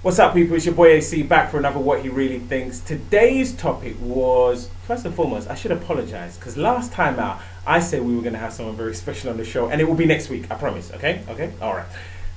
What's up, people? It's your boy AC back for another What He Really Thinks. Today's topic was, first and foremost, I should apologize because last time out I said we were going to have someone very special on the show, and it will be next week, I promise. Okay? All right.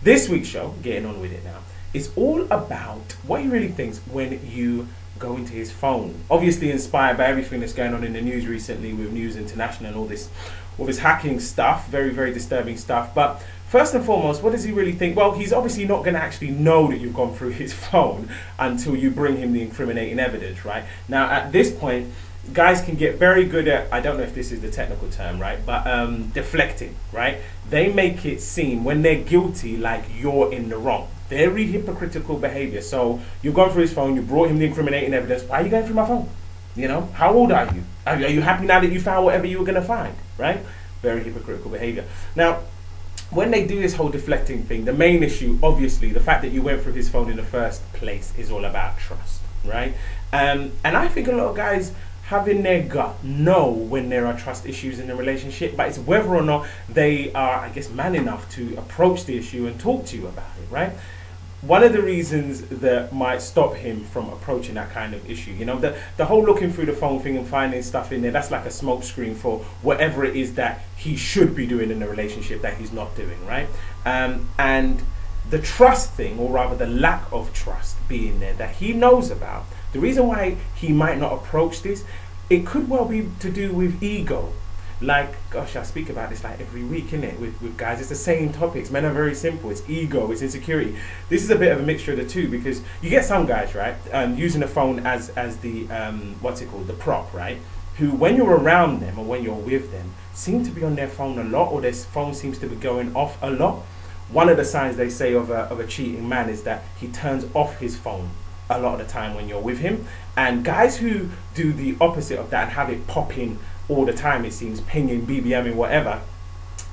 This week's show, getting on with it now, is all about what he really thinks when you go into his phone. Obviously inspired by everything that's going on in the news recently with News International and all this hacking stuff, very, very disturbing stuff. But first and foremost, what does he really think? Well, he's obviously not going to actually know that you've gone through his phone until you bring him the incriminating evidence, right? Now, at this point, guys can get very good at, I don't know if this is the technical term, right? But deflecting, right? They make it seem when they're guilty like you're in the wrong. Very hypocritical behavior. So you've gone through his phone, you brought him the incriminating evidence. Why are you going through my phone? You know, how old are you? Are you happy now that you found whatever you were going to find, right? Very hypocritical behavior. Now, when they do this whole deflecting thing, the main issue, obviously, the fact that you went through his phone in the first place is all about trust, right? And I think a lot of guys have in their gut know when there are trust issues in a relationship, but it's whether or not they are, I guess, man enough to approach the issue and talk to you about it, right? One of the reasons that might stop him from approaching that kind of issue, you know, the whole looking through the phone thing and finding stuff in there, that's like a smoke screen for whatever it is that he should be doing in a relationship that he's not doing, right? And the trust thing, or rather the lack of trust being there that he knows about, the reason why he might not approach this, it could well be to do with ego. Like, gosh, I speak about this like every week, innit? With guys, it's the same topics. Men are very simple. It's ego, it's insecurity. This is a bit of a mixture of the two, because you get some guys, right, using the phone as the the prop, right? Who, when you're around them or when you're with them, seem to be on their phone a lot, or their phone seems to be going off a lot. One of the signs they say of a cheating man is that he turns off his phone a lot of the time when you're with him. And guys who do the opposite of that and have it popping all the time, it seems, pinging, BBMing, whatever,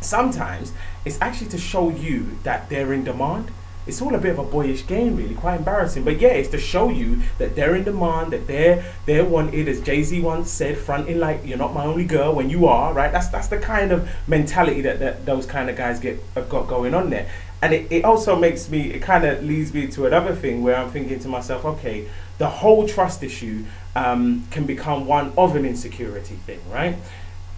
sometimes it's actually to show you that they're in demand. It's all a bit of a boyish game, really, quite embarrassing. But yeah, it's to show you that they're in demand, that they're wanted, as Jay-Z once said, fronting like you're not my only girl when you are, right? That's the kind of mentality that those kind of guys have got going on there. And it also makes me, it kind of leads me to another thing where I'm thinking to myself, okay, the whole trust issue can become one of an insecurity thing, right?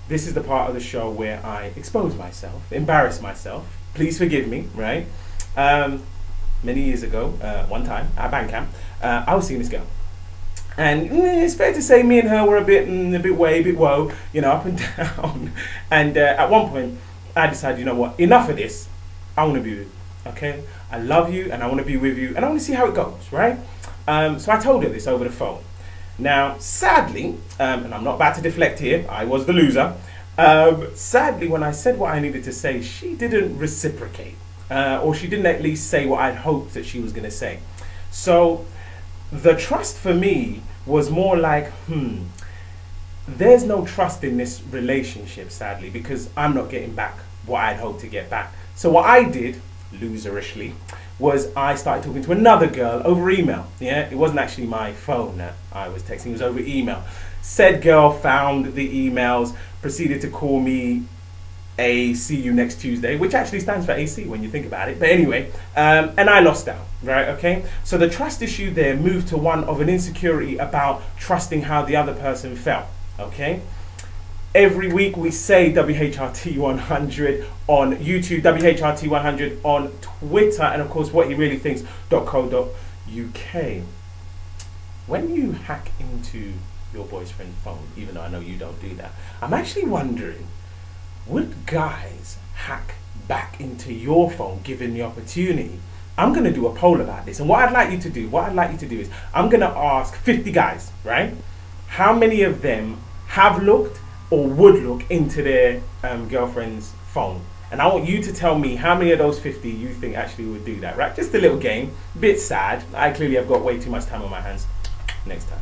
This is the part of the show where I expose myself, embarrass myself. Please forgive me, right? Many years ago, one time at band camp, I was seeing this girl. And it's fair to say me and her were a bit whoa, you know, up and down. And at one point, I decided, you know what, enough of this. I want to be with you, okay? I love you and I want to be with you and I want to see how it goes, right? So I told her this over the phone. Now, sadly, and I'm not about to deflect here, I was the loser. Sadly, when I said what I needed to say, she didn't reciprocate. Or she didn't at least say what I'd hoped that she was going to say. So the trust for me was more like, there's no trust in this relationship, sadly, because I'm not getting back what I'd hoped to get back. So what I did, loserishly, was I started talking to another girl over email. Yeah, it wasn't actually my phone that I was texting, it was over email. Said girl found the emails, proceeded to call me a see you next Tuesday, which actually stands for AC when you think about it. But anyway, and I lost out, right? Okay. So the trust issue there moved to one of an insecurity about trusting how the other person felt. Okay. Every week we say WHRT 100 on YouTube, WHRT 100 on Twitter, and of course what he really thinks.co.uk. When you hack into your boyfriend's phone, even though I know you don't do that, I'm actually wondering, would guys hack back into your phone given the opportunity? I'm going to do a poll about this. And what I'd like you to do is I'm going to ask 50 guys, right? How many of them have looked or would look into their girlfriend's phone? And I want you to tell me how many of those 50 you think actually would do that, right? Just a little game, bit sad. I clearly have got way too much time on my hands. Next time.